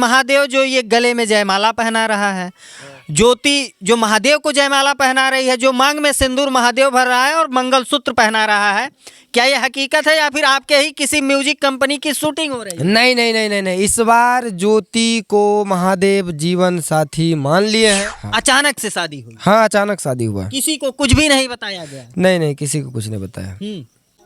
महादेव जो ये गले में जयमाला पहना रहा है, ज्योति जो महादेव को जयमाला पहना रही है, जो मांग में सिंदूर महादेव भर रहा है और मंगलसूत्र पहना रहा है, क्या ये हकीकत है या फिर आपके ही किसी म्यूजिक कंपनी की शूटिंग हो रही है? नहीं नहीं नहीं नहीं नहीं, इस बार ज्योति को महादेव जीवन साथी मान लिए हैं। अचानक से शादी हुई? हाँ, अचानक शादी हुआ। किसी को कुछ भी नहीं बताया गया? नहीं नहीं, किसी को कुछ नहीं बताया।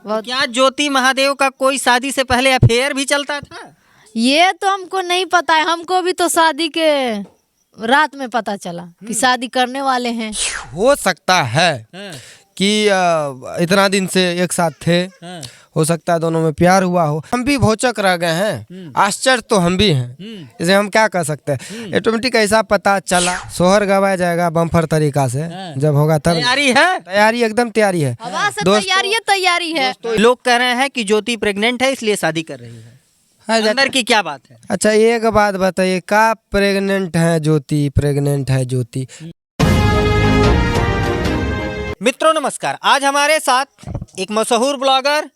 तो क्या ज्योति महादेव का कोई शादी से पहले अफेयर भी चलता था? ये तो हमको नहीं पता है। हमको भी तो शादी के रात में पता चला कि शादी करने वाले हैं। हो सकता है कि इतना दिन से एक साथ थे, हो सकता है दोनों में प्यार हुआ हो। हम भी भौचक रह गए हैं, आश्चर्य तो हम भी हैं। इसे हम क्या कर सकते हैं। ऑटोमेटिक ऐसा पता चला, सोहर गवाया जाएगा बम्पर तरीका से जब होगा तब। तैयारी है? तैयारी एकदम तैयारी है। तैयारी है। लोग कह रहे हैं कि ज्योति प्रेग्नेंट है इसलिए शादी कर रही है, अंदर की क्या बात है? अच्छा, एक बात बताइए, का प्रेग्नेंट है ज्योति? प्रेग्नेंट है ज्योति? मित्रों नमस्कार, आज हमारे साथ एक मशहूर ब्लॉगर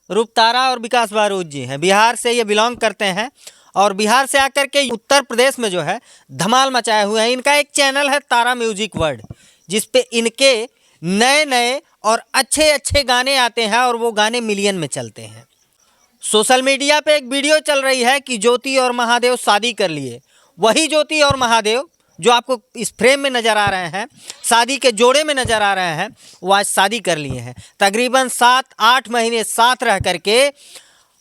रूपतारा और विकास बारूद जी हैं। बिहार से ये बिलोंग करते हैं और बिहार से आकर के उत्तर प्रदेश में जो है धमाल मचाए हुए हैं। इनका एक चैनल है तारा म्यूजिक वर्ल्ड, जिस पे इनके नए नए और अच्छे अच्छे गाने आते हैं और वो गाने मिलियन में चलते हैं। सोशल मीडिया पे एक वीडियो चल रही है कि ज्योति और महादेव शादी कर लिए। वही ज्योति और महादेव जो आपको इस फ्रेम में नज़र आ रहे हैं, शादी के जोड़े में नज़र आ रहे हैं, वो आज शादी कर लिए हैं। तकरीबन 7-8 महीने साथ रह करके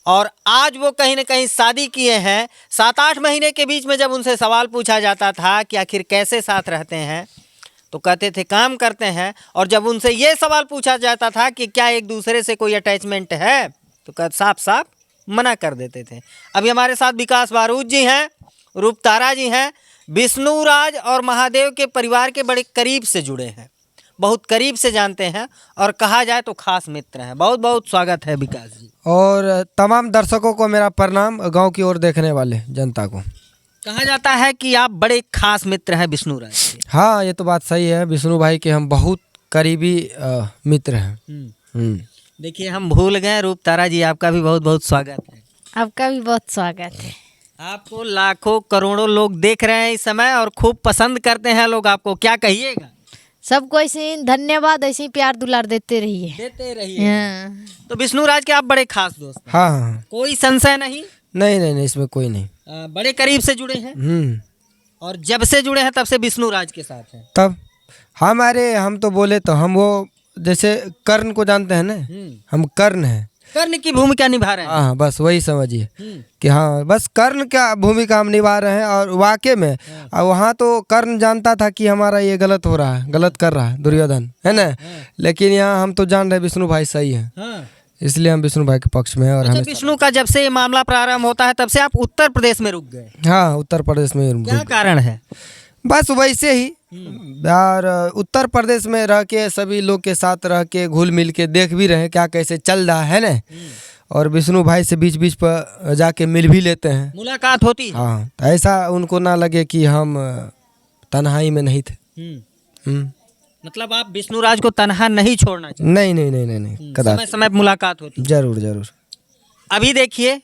और आज वो कहीं ना कहीं शादी किए हैं। 7-8 महीने के बीच में जब उनसे सवाल पूछा जाता था कि आखिर कैसे साथ रहते हैं, तो कहते थे काम करते हैं। और जब उनसे ये सवाल पूछा जाता था कि क्या एक दूसरे से कोई अटैचमेंट है, तो साफ साफ मना कर देते थे। अभी हमारे साथ विकास बारूद जी हैं, रूपतारा जी हैं, विष्णु राज और महादेव के परिवार के बड़े करीब से जुड़े हैं, बहुत करीब से जानते हैं और कहा जाए तो खास मित्र हैं। बहुत बहुत स्वागत है विकास जी। और तमाम दर्शकों को मेरा प्रणाम, गांव की ओर देखने वाले जनता को। कहा जाता है कि आप बड़े खास मित्र हैं विष्णु राज के। हाँ, ये तो बात सही है। विष्णु भाई के हम बहुत करीबी मित्र हैं। देखिए, हम भूल गए, रूपतारा जी आपका भी बहुत बहुत स्वागत है। आपका भी बहुत स्वागत है। आपको लाखों करोड़ों लोग देख रहे हैं इस समय और खूब पसंद करते हैं लोग आपको, क्या कहिएगा? सबको ऐसे ही धन्यवाद, ऐसे ही प्यार दुलार देते रहिए। तो विष्णु राज के आप बड़े खास दोस्त हैं। हाँ, कोई संशय नहीं? नहीं नहीं नहीं, इसमें कोई नहीं। बड़े करीब से जुड़े हैं और जब से जुड़े हैं तब से विष्णु राज के साथ हैं। तब हम तो बोले तो हम वो जैसे कर्ण को जानते हैं ना, हम कर्ण हैं। कर्ण की भूमिका निभा रहे हैं। हाँ, बस वही समझिए कि हाँ, बस कर्ण का भूमिका हम निभा रहे हैं। और वाकई में वहाँ तो कर्ण जानता था कि हमारा ये गलत हो रहा है, गलत कर रहा है दुर्योधन, है ना। लेकिन यहाँ हम तो जान रहे विष्णु भाई सही है, इसलिए हम विष्णु भाई के पक्ष में हैं। और अच्छा, विष्णु का जब से ये मामला प्रारंभ होता है तब से आप उत्तर प्रदेश में रुक गए? हाँ, उत्तर प्रदेश में। क्या कारण है? बस वैसे ही। और उत्तर प्रदेश में रह के सभी लोग के साथ रह के घुल मिल के देख भी रहे क्या कैसे चल रहा है ना। और विष्णु भाई से बीच बीच पर जाके मिल भी लेते हैं, मुलाकात होती है। हाँ, तो ऐसा उनको ना लगे कि हम तन्हाई में नहीं थे। मतलब आप विष्णु राज को तन्हा नहीं छोड़ना चाहिए? नहीं नहीं नहीं नहीं नहीं, समय समय पर मुलाकात होती है। जरूर जरूर। अभी देखिए,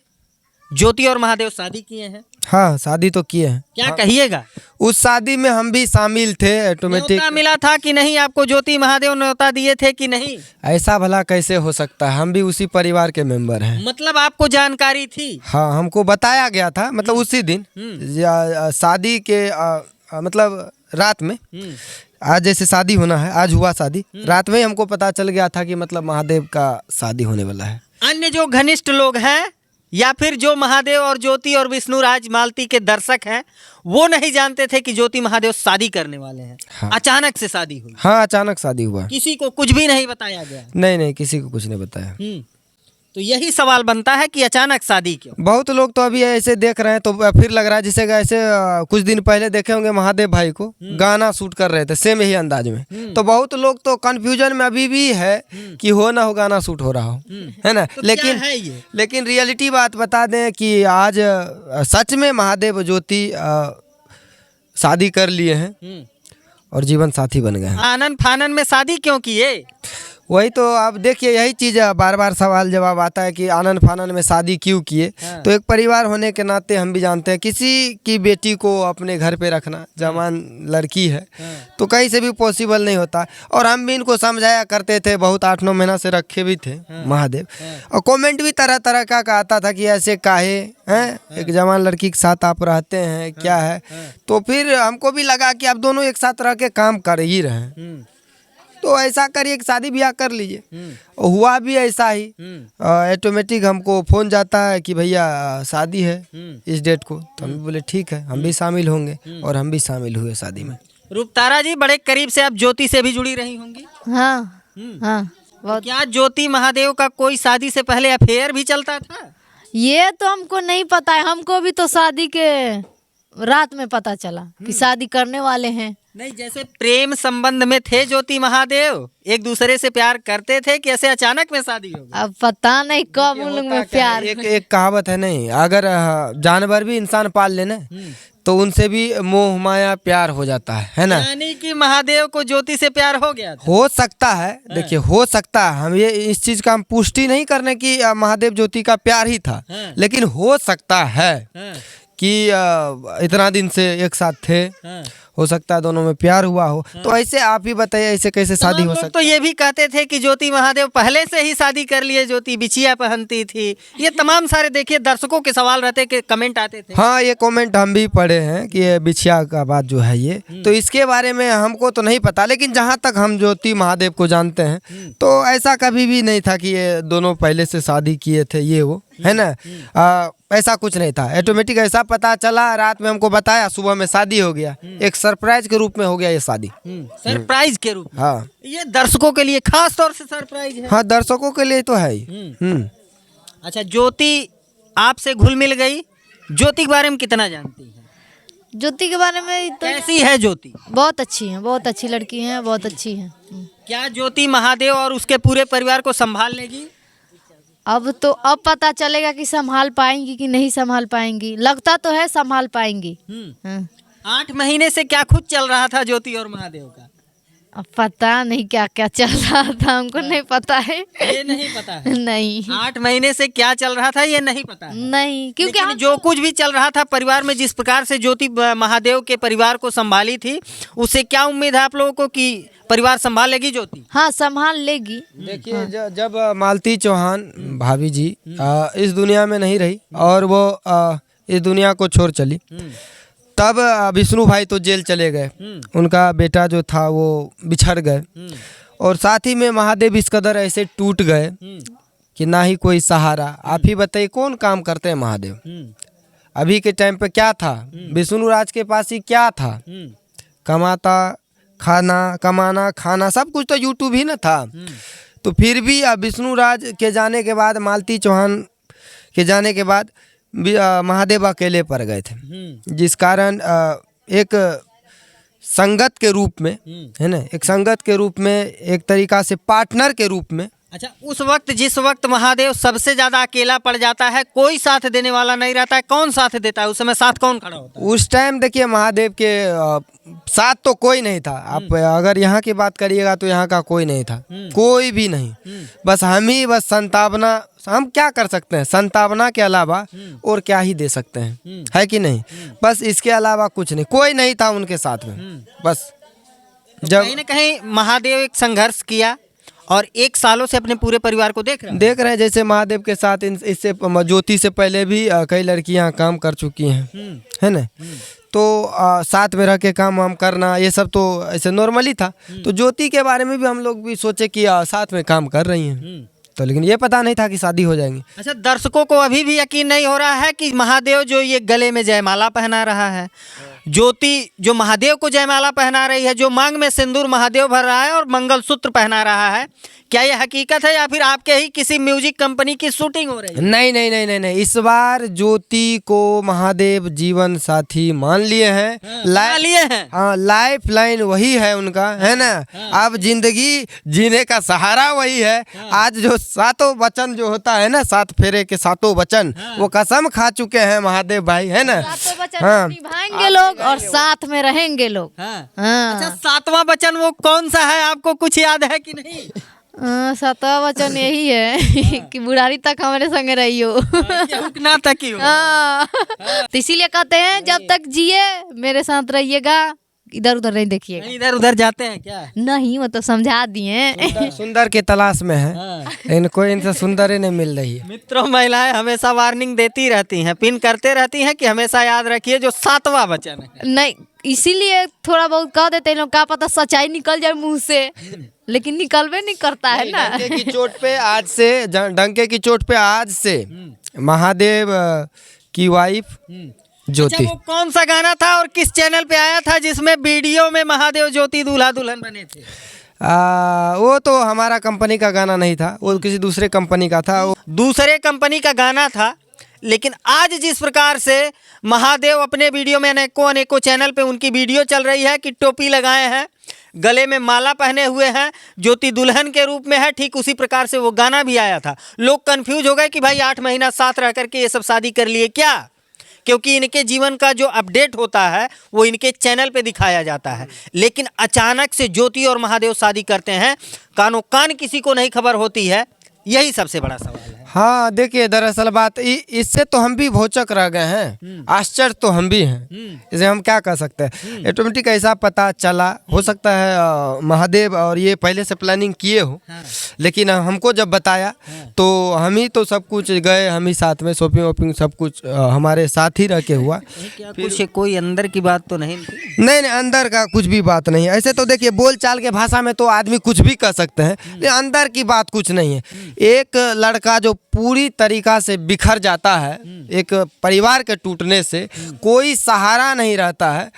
ज्योति और महादेव शादी किए हैं। हाँ, शादी तो किए हैं। क्या कहिएगा? उस शादी में हम भी शामिल थे। ऑटोमेटिक न्योता मिला था कि नहीं आपको? ज्योति महादेव न्योता दिए थे कि नहीं? ऐसा भला कैसे हो सकता है, हम भी उसी परिवार के मेंबर हैं। मतलब आपको जानकारी थी? हाँ, हमको बताया गया था, मतलब उसी दिन शादी के मतलब रात में, आज जैसे शादी होना है, आज हुआ शादी, रात में ही हमको पता चल गया था कि मतलब महादेव का शादी होने वाला है। अन्य जो घनिष्ठ लोग हैं या फिर जो महादेव और ज्योति और विष्णु राज मालती के दर्शक हैं, वो नहीं जानते थे कि ज्योति महादेव शादी करने वाले हैं। हाँ। अचानक से शादी हुई? हाँ, अचानक शादी हुआ। किसी को कुछ भी नहीं बताया गया? नहीं नहीं, किसी को कुछ नहीं बताया। तो यही सवाल बनता है कि अचानक शादी क्यों? बहुत लोग तो अभी ऐसे देख रहे हैं तो फिर लग रहा है जैसे ऐसे कुछ दिन पहले देखे होंगे महादेव भाई को गाना शूट कर रहे थे सेम यही अंदाज में। तो बहुत लोग तो कंफ्यूजन में अभी भी है कि हो ना हो गाना शूट हो रहा हो, है ना। तो लेकिन क्या है ये? लेकिन रियलिटी बात बता दें कि आज सच में महादेव ज्योति शादी कर लिए हैं और जीवन साथी बन गए हैं। आनन फानन में शादी क्यों किए? वही तो अब देखिए यही चीज़ बार बार सवाल जवाब आता है कि आनन फानन में शादी क्यों किए। तो एक परिवार होने के नाते हम भी जानते हैं किसी की बेटी को अपने घर पे रखना, जवान लड़की है तो कहीं से भी पॉसिबल नहीं होता। और हम भी इनको समझाया करते थे, बहुत 8-9 महीना से रखे भी थे महादेव। और कमेंट भी तरह तरह का आता था कि ऐसे काहे हैं, एक जवान लड़की के साथ आप रहते हैं क्या है। तो फिर हमको भी लगा कि आप दोनों एक साथ रह के काम कर ही रहे हैं, तो ऐसा करिए कि शादी ब्याह कर लीजिए। हुआ भी ऐसा ही, ऑटोमेटिक हमको फ़ोन जाता है कि भैया शादी है इस डेट को। तो हम भी बोले ठीक है, हम भी शामिल होंगे और हम भी शामिल हुए शादी में। रूपतारा जी, बड़े करीब से आप ज्योति से भी जुड़ी रही होंगी। हाँ हाँ बहुत। क्या ज्योति महादेव का कोई शादी से पहले अफेयर भी चलता था? ये तो हमको नहीं पता है, हमको भी तो शादी के रात में पता चला कि शादी करने वाले हैं। नहीं, जैसे प्रेम संबंध में थे ज्योति महादेव, एक दूसरे से प्यार करते थे कि ऐसे अचानक में शादी हो गई? अब पता नहीं कब उन लोग में प्यार। एक कहावत है नहीं, अगर जानवर भी इंसान पाल लेना तो उनसे भी मोह माया प्यार हो जाता है ना। यानी कि महादेव को ज्योति से प्यार हो गया था? हो सकता है, देखिए हो सकता है, हम ये इस चीज का हम पुष्टि नहीं करने की महादेव ज्योति का प्यार ही था, लेकिन हो सकता है कि इतना दिन से एक साथ थे, हो सकता है दोनों में प्यार हुआ हो। तो ऐसे आप ही बताइए, ऐसे कैसे शादी हो सकती? तो ये भी कहते थे कि ज्योति महादेव पहले से ही शादी कर लिए, ज्योति बिछिया पहनती थी। ये तमाम सारे देखिए दर्शकों के सवाल रहते कि कमेंट आते थे। हाँ, ये कमेंट हम भी पढ़े हैं कि ये बिछिया का बात जो है ये, तो इसके बारे में हमको तो नहीं पता, लेकिन जहाँ तक हम ज्योति महादेव को जानते हैं तो ऐसा कभी भी नहीं था कि ये दोनों पहले से शादी किए थे, ये वो है ना। ऐसा कुछ नहीं था, ऑटोमेटिक ऐसा पता चला, रात में हमको बताया, सुबह में शादी हो गया। एक सरप्राइज के रूप में हो गया ये शादी। सरप्राइज के रूप में? हाँ, ये दर्शकों के लिए खास तौर से सरप्राइज है। हाँ, दर्शकों के लिए तो है ही। अच्छा, ज्योति आपसे घुल मिल गई, ज्योति के बारे में कितना जानती है? ज्योति के बारे में तो कैसी है ज्योति? बहुत अच्छी है, बहुत अच्छी लड़की है, बहुत अच्छी है। क्या ज्योति महादेव और उसके पूरे परिवार को संभाल लेगी? अब पता चलेगा कि संभाल पाएंगी कि नहीं संभाल पाएंगी। लगता तो है संभाल पाएंगी। 8 महीने से क्या कुछ चल रहा था ज्योति और महादेव का? अब पता नहीं क्या क्या चल रहा था, हमको नहीं पता है। ये नहीं पता है? नहीं, 8 महीने से क्या चल रहा था ये नहीं पता है? नहीं, क्योंकि लेकिन जो कुछ भी चल रहा था परिवार में, जिस प्रकार से ज्योति महादेव के परिवार को संभाली थी, उससे क्या उम्मीद है आप लोगों को कि परिवार संभाल लेगी ज्योति? हाँ, संभाल लेगी। देखिए जब मालती चौहान भाभी जी इस दुनिया में नहीं रही और वो इस दुनिया को छोड़ चली, तब विष्णु भाई तो जेल चले गए, उनका बेटा जो था वो बिछड़ गए, और साथ ही में महादेव इस कदर ऐसे टूट गए कि ना ही कोई सहारा। आप ही बताइए कौन काम करते हैं महादेव? अभी के टाइम पे क्या था, विष्णु राज के पास ही क्या था? कमाना खाना सब कुछ तो यूट्यूब ही ना था। तो फिर भी विष्णु राज के जाने के बाद, मालती चौहान के जाने के बाद महादेव अकेले पड़ गए थे, जिस कारण एक संगत के रूप में, है ना, एक संगत के रूप में, एक तरीका से पार्टनर के रूप में। अच्छा, उस वक्त जिस वक्त महादेव सबसे ज्यादा अकेला पड़ जाता है, कोई साथ देने वाला नहीं रहता है, कौन साथ देता है? उस समय साथ कौन खड़ा होता है? उस टाइम देखिए महादेव के साथ तो कोई नहीं था। आप अगर यहाँ की बात करिएगा तो यहाँ का कोई नहीं था, कोई भी नहीं। बस हम ही, बस संतावना, हम क्या कर सकते हैं? संतावना के अलावा और क्या ही दे सकते हैं, है कि नहीं? बस इसके अलावा कुछ नहीं, कोई नहीं था उनके साथ में। बस जब कहीं ना कहीं महादेव एक संघर्ष किया और 1 सालों से अपने पूरे परिवार को देख रहे हैं। जैसे महादेव के साथ इससे ज्योति से पहले भी कई लड़कियां काम कर चुकी हैं, है ना। तो साथ में रह के काम वाम करना ये सब तो ऐसे नॉर्मली था। तो ज्योति के बारे में भी हम लोग भी सोचे कि साथ में काम कर रही हैं, तो लेकिन ये पता नहीं था कि शादी हो जाएंगी। अच्छा, दर्शकों को अभी भी यकीन नहीं हो रहा है कि महादेव जो ये गले में जयमाला पहना रहा है, ज्योति जो महादेव को जयमाला पहना रही है, जो मांग में सिंदूर महादेव भर रहा है और मंगलसूत्र पहना रहा है, क्या ये हकीकत है या फिर आपके ही किसी म्यूजिक कंपनी की शूटिंग हो रही है? नहीं नहीं नहीं नहीं नहीं, इस बार ज्योति को महादेव जीवन साथी मान लिए हैं, हाँ, लाइफ लाइन वही है उनका, है ना। अब जिंदगी जीने का सहारा वही है। आज जो 7 वचन जो होता है ना, 7 फेरे के 7 वचन, वो कसम खा चुके हैं महादेव भाई, है ना। 7 वचन निभाएंगे लोग और साथ में रहेंगे लोग। अच्छा, 7वां वचन वो कौन सा है, आपको कुछ याद है कि नहीं? सातवां वचन यही है कि बुढ़ारी तक हमारे संग रही हो। ना तक ही हो। हाँ। तो इसीलिए कहते हैं जब तक जिए मेरे साथ रहिएगा, इधर उधर नहीं देखिएगा। इधर उधर जाते हैं क्या? नहीं वो तो समझा दिए। सुंदर के तलाश में है, लेकिन कोई इनसे सुंदर ही नहीं मिल रही है। मित्रों, महिलाएं हमेशा वार्निंग देती रहती हैं, पिन करते रहती हैं कि हमेशा याद रखिए जो 7वां वचन है। नहीं, इसीलिए थोड़ा बहुत कह देते हैं लोग, क्या पता सच्चाई निकल जाए मुंह से, लेकिन निकलवे नहीं करता है ना। डंके की चोट पे आज से, डंके की चोट पे आज से महादेव की वाइफ ज्योति। अच्छा, वो कौन सा गाना था और किस चैनल पे आया था जिसमें वीडियो में महादेव ज्योति दूल्हा दुल्हन बने थे? वो तो हमारा कंपनी का गाना नहीं था, वो किसी दूसरे कंपनी का था। वो दूसरे कंपनी का गाना था, लेकिन आज जिस प्रकार से महादेव अपने वीडियो में अनेकों चैनल पे उनकी वीडियो चल रही है कि टोपी लगाए हैं, गले में माला पहने हुए हैं, ज्योति दुल्हन के रूप में है, ठीक उसी प्रकार से वो गाना भी आया था। लोग कंफ्यूज हो गए कि भाई 8 महीना साथ रह करके ये सब शादी कर लिए क्या? क्योंकि इनके जीवन का जो अपडेट होता है वो इनके चैनल पे दिखाया जाता है, लेकिन अचानक से ज्योति और महादेव शादी करते हैं, कानो कान किसी को नहीं खबर होती है। यही सबसे बड़ा सवाल है। हाँ देखिए, दरअसल बात इससे तो हम भी भौचक रह गए हैं, आश्चर्य तो हम भी हैं। इसे हम क्या कर सकते हैं, ऑटोमेटिक ऐसा पता चला। हो सकता है महादेव और ये पहले से प्लानिंग किए हो, लेकिन हमको जब बताया तो हम ही तो सब कुछ गए, हम ही साथ में शॉपिंग वॉपिंग सब कुछ हमारे साथ ही रह के हुआ। कुछ कोई अंदर की बात तो नहीं? नहीं, अंदर का कुछ भी बात नहीं है। ऐसे तो देखिए बोल चाल के भाषा में तो आदमी कुछ भी कर सकते हैं, लेकिन अंदर की बात कुछ नहीं है। एक लड़का जो पूरी तरीका से बिखर जाता है, एक परिवार के टूटने से कोई सहारा नहीं रहता है,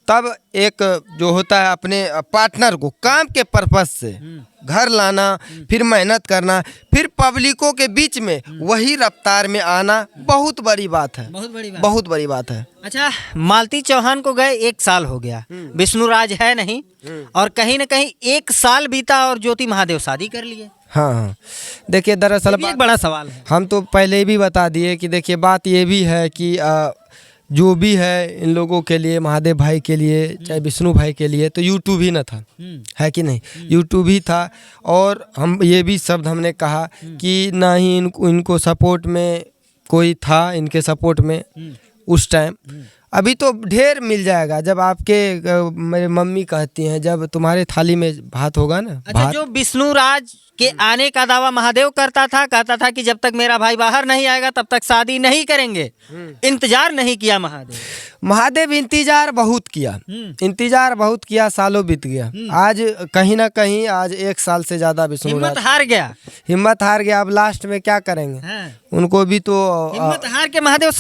तब एक जो होता है अपने पार्टनर को काम के पर्पस से घर लाना, फिर मेहनत करना, फिर पब्लिकों के बीच में वही रफ्तार में आना बहुत बड़ी बात है, बहुत बड़ी बात है। अच्छा, मालती चौहान को गए 1 साल हो गया, विष्णुराज है नहीं, और कहीं ना कहीं 1 साल बीता और ज्योति महादेव शादी कर लिए। हाँ, देखिए दरअसल एक बड़ा सवाल है। हम तो पहले भी बता दिए कि देखिए बात ये भी है कि जो भी है इन लोगों के लिए, महादेव भाई के लिए, चाहे विष्णु भाई के लिए, तो यूट्यूब ही न था, है कि नहीं? यूट्यूब ही था। और हम ये भी शब्द हमने कहा कि ना ही इनको सपोर्ट में कोई था, इनके सपोर्ट में उस टाइम। अभी तो ढेर मिल जाएगा। जब आपके मेरे मम्मी कहती हैं, जब तुम्हारे थाली में भात होगा ना। अच्छा, जो विष्णुराज के आने का दावा महादेव करता था, कहता था कि जब तक मेरा भाई बाहर नहीं आएगा तब तक शादी नहीं करेंगे। इंतजार नहीं किया महादेव इंतजार बहुत किया, सालों बीत गया। आज कहीं ना कहीं आज 1 साल से ज्यादा विष्णुराज हिम्मत हार गया। अब लास्ट में क्या करेंगे? उनको भी तो हिम्मत हार के महादेव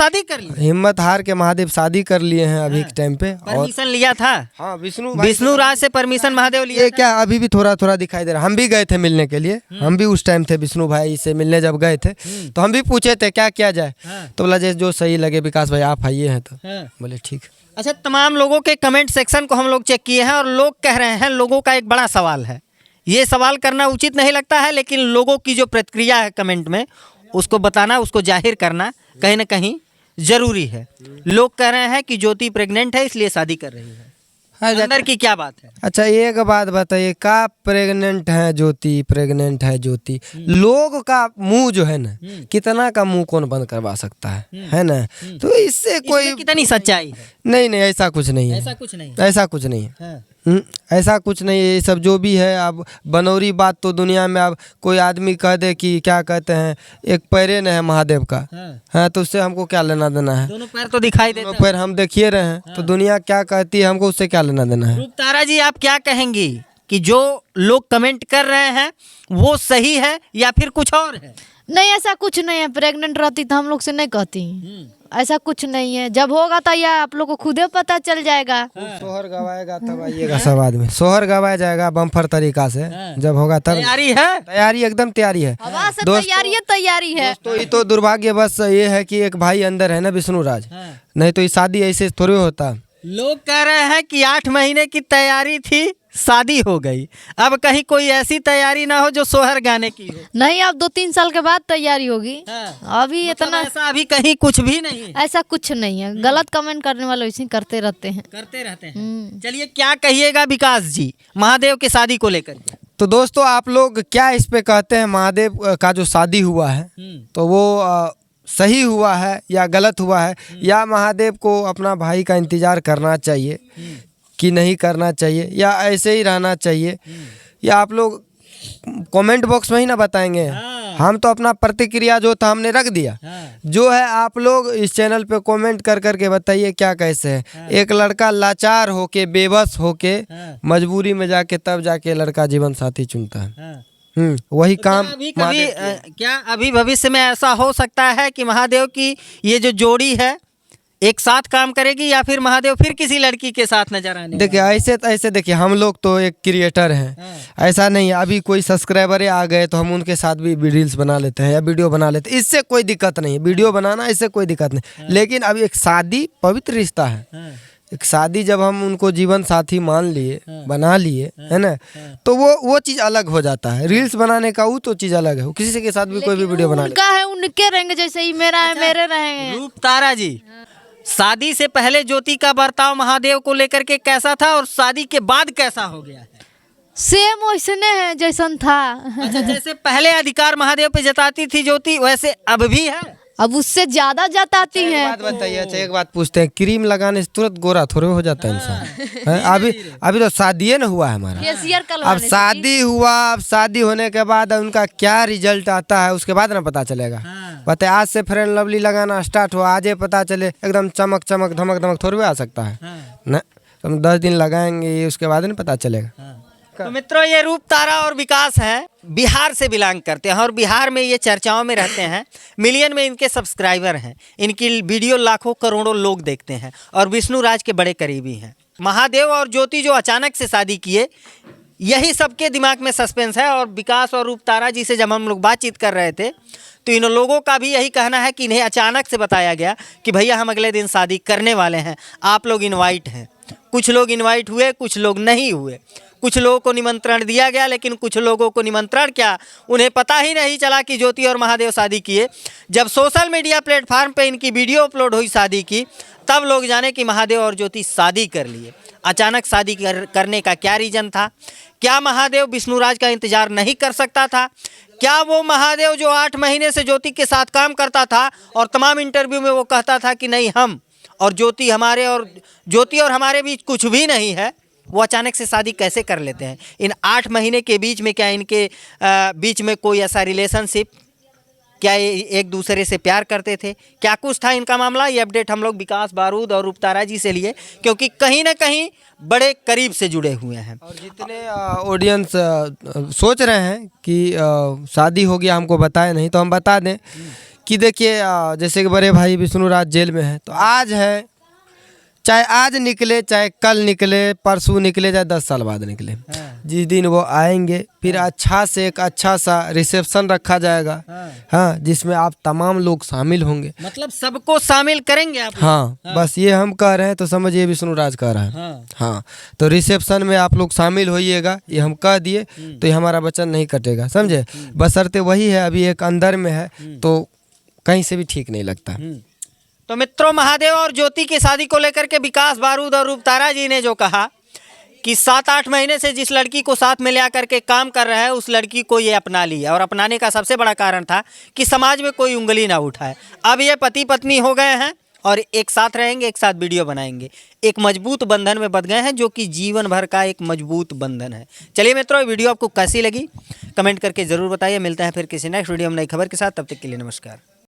शादी कर लिए हैं अभी के टाइम पे। परमिशन लिया था। हाँ, विष्णुराज से परमिशन महादेव लिए। क्या अभी भी थोड़ा थोड़ा दिखाई दे रहा। हम भी गए थे मिलने के लिए, हम भी उस टाइम थे विष्णु भाई से मिलने जब गए थे, तो हम भी पूछे थे क्या किया जाए, तो बोला जैसे जो सही लगे विकास भाई आप आइए हैं, तो बोले ठीक। अच्छा, तमाम लोगों के कमेंट सेक्शन को हम लोग चेक किए हैं और लोग कह रहे हैं, लोगों का एक बड़ा सवाल है, ये सवाल करना उचित नहीं लगता है, लेकिन लोगों की जो प्रतिक्रिया है कमेंट में उसको बताना, उसको जाहिर करना कहीं ना कहीं जरूरी है। लोग कह रहे हैं कि ज्योति प्रेग्नेंट है इसलिए शादी कर रही है। अंदर की क्या बात है? अच्छा, एक बात बताइए, का प्रेग्नेंट है ज्योति? लोग का मुंह जो है ना, कितना का मुंह कौन बंद करवा सकता है ना? तो इससे कोई कितनी सच्चाई है? नहीं, ऐसा कुछ नहीं है। ऐसा कुछ नहीं है। ये सब जो भी है, अब बनौरी बात तो दुनिया में अब कोई आदमी कह दे कि क्या कहते हैं, एक पैरे न है महादेव का, है तो उससे हमको क्या लेना देना है? दोनों पैर तो दिखाई देते हैं। पैर हम देखिए रहे हैं, तो दुनिया क्या कहती है हमको उससे क्या लेना देना है? रूपतारा जी, आप क्या कहेंगी कि जो लोग कमेंट कर रहे हैं वो सही है या फिर कुछ और है? नहीं, ऐसा कुछ नहीं है। प्रेग्नेंट रहती तो हम लोग से नहीं कहती, ऐसा कुछ नहीं है। जब होगा तो या आप लोग को खुद पता चल जाएगा। सोहर गवाएगा तब आइएगा सब आदमी। सोहर गवाया जाएगा बम्फर तरीका से, जब होगा तब। तैयारी एकदम तैयारी है। तैयारी है। दोस्तों, ये तो दुर्भाग्य बस ये है कि एक भाई अंदर है ना विष्णुराज, नहीं तो ये शादी ऐसे थोड़े होता। लोग कह रहे हैं कि 8 महीने की तैयारी थी, शादी हो गई। अब कहीं कोई ऐसी तैयारी ना हो जो सोहर गाने की हो। नहीं, अब 2-3 साल के बाद तैयारी होगी। अभी मतलब इतना ऐसा अभी कहीं कुछ भी नहीं है। ऐसा कुछ नहीं है। गलत कमेंट करने वाले इसी करते रहते हैं। चलिए, क्या कहिएगा विकास जी महादेव की शादी को लेकर? तो दोस्तों आप लोग क्या इस पे कहते हैं, महादेव का जो शादी हुआ है तो वो सही हुआ है या गलत हुआ है, या महादेव को अपना भाई का इंतज़ार करना चाहिए कि नहीं करना चाहिए, या ऐसे ही रहना चाहिए, या आप लोग कमेंट बॉक्स में ही ना बताएंगे। हम तो अपना प्रतिक्रिया जो था हमने रख दिया। जो है आप लोग इस चैनल पे कमेंट कर करके बताइए क्या कैसे है। एक लड़का लाचार होके बेबस होके मजबूरी में जाके तब जाके लड़का जीवन साथी चुनता है। वही काम क्या अभी भविष्य में ऐसा हो सकता है कि महादेव की ये जो जोड़ी है एक साथ काम करेगी, या फिर महादेव फिर किसी लड़की के साथ नजर आने? देखिए ऐसे देखिए, हम लोग तो एक क्रिएटर हैं, ऐसा नहीं है अभी कोई सब्सक्राइबर आ गए तो हम उनके साथ भी रील्स बना लेते हैं या वीडियो बना लेते हैं, इससे कोई दिक्कत नहीं है। वीडियो बनाना इससे कोई दिक्कत नहीं, लेकिन अब एक शादी पवित्र रिश्ता है। एक शादी जब हम उनको जीवन साथी मान लिए, बना लिए, है ना, तो वो चीज़ अलग हो जाता है। रील्स बनाने का वो तो चीज़ अलग है, वो किसी के साथ भी कोई भी वीडियो बना उनका है, उनके रहेंगे, जैसे ही मेरा है मेरे रहेंगे। रूपतारा जी, शादी से पहले ज्योति का बर्ताव महादेव को लेकर के कैसा था और शादी के बाद कैसा हो गया है? सेम वैसने है जैसन था। अच्छा, जैसे पहले अधिकार महादेव पे जताती थी ज्योति, वैसे अब भी है? अब उससे ज्यादा जताती है। बात बताइए। अच्छा एक बात पूछते हैं, क्रीम लगाने से तुरंत गोरा थोड़े हो जाता है इंसान? अभी तो शादी न हुआ है हमारा, फेशियल अब करवाने से शादी हुआ, अब शादी होने के बाद उनका क्या रिजल्ट आता है उसके बाद ना पता चलेगा। बताए आज से फेयर एंड लवली लगाना स्टार्ट हुआ, आज ही पता चले एकदम चमक चमक धमक धमक थोड़ी आ सकता है ना। हम 10 दिन लगाएंगे उसके बाद नहीं पता चलेगा। तो मित्रों, ये रूपतारा और विकास हैं, बिहार से बिलोंग करते हैं और बिहार में ये चर्चाओं में रहते हैं। मिलियन में इनके सब्सक्राइबर हैं, इनकी वीडियो लाखों करोड़ों लोग देखते हैं और विष्णु राज के बड़े करीबी हैं। महादेव और ज्योति जो अचानक से शादी किए, यही सबके दिमाग में सस्पेंस है। और विकास और रूपतारा जी से जब हम लोग बातचीत कर रहे थे तो इन लोगों का भी यही कहना है कि इन्हें अचानक से बताया गया कि भैया हम अगले दिन शादी करने वाले हैं, आप लोग इनवाइट हैं। कुछ लोग इनवाइट हुए, कुछ लोग नहीं हुए। कुछ लोगों को निमंत्रण दिया गया, लेकिन कुछ लोगों को निमंत्रण क्या, उन्हें पता ही नहीं चला कि ज्योति और महादेव शादी किए। जब सोशल मीडिया प्लेटफार्म पे इनकी वीडियो अपलोड हुई शादी की, तब लोग जाने कि महादेव और ज्योति शादी कर लिए। अचानक शादी करने का क्या रीज़न था? क्या महादेव विष्णुराज का इंतजार नहीं कर सकता था? क्या वो महादेव जो 8 महीने से ज्योति के साथ काम करता था और तमाम इंटरव्यू में वो कहता था कि नहीं हम और ज्योति और हमारे बीच कुछ भी नहीं है, वो अचानक से शादी कैसे कर लेते हैं? इन 8 महीने के बीच में क्या इनके बीच में कोई ऐसा रिलेशनशिप, क्या ये एक दूसरे से प्यार करते थे, क्या कुछ था इनका मामला? ये अपडेट हम लोग विकास बारूद और रूपतारा जी से लिए, क्योंकि कहीं ना कहीं बड़े करीब से जुड़े हुए हैं। और जितने ऑडियंस सोच रहे हैं कि शादी हो गया हमको बताए नहीं, तो हम बता दें कि देखिए जैसे कि बड़े भाई विष्णु राज जेल में है, तो आज है, चाहे आज निकले, चाहे कल निकले, परसों निकले, चाहे 10 साल बाद निकले, जिस दिन वो आएंगे फिर अच्छा से एक अच्छा सा रिसेप्शन रखा जाएगा, हाँ, जिसमें आप तमाम लोग शामिल होंगे। मतलब सबको शामिल करेंगे आप? हाँ, बस ये हम कह रहे हैं तो समझिए विष्णु राज कह रहा है। हाँ, तो रिसेप्शन में आप लोग शामिल होइएगा, ये हम कह दिए तो ये हमारा वचन नहीं कटेगा, समझे। बशर्ते वही है, अभी एक अंदर में है तो कहीं से भी ठीक नहीं लगता। तो मित्रों, महादेव और ज्योति की शादी को लेकर के विकास बारूद और रूपतारा जी ने जो कहा कि 7-8 महीने से जिस लड़की को साथ में ले आकर के काम कर रहा है, उस लड़की को ये अपना लिया, और अपनाने का सबसे बड़ा कारण था कि समाज में कोई उंगली ना उठाए। अब ये पति पत्नी हो गए हैं और एक साथ रहेंगे, एक साथ वीडियो बनाएंगे, एक मजबूत बंधन में बंध गए हैं, जो कि जीवन भर का एक मजबूत बंधन है। चलिए मित्रों, वीडियो आपको कैसी लगी कमेंट करके ज़रूर बताइए। मिलते हैं फिर किसी नेक्स्ट वीडियो में नई खबर के साथ, तब तक के लिए नमस्कार।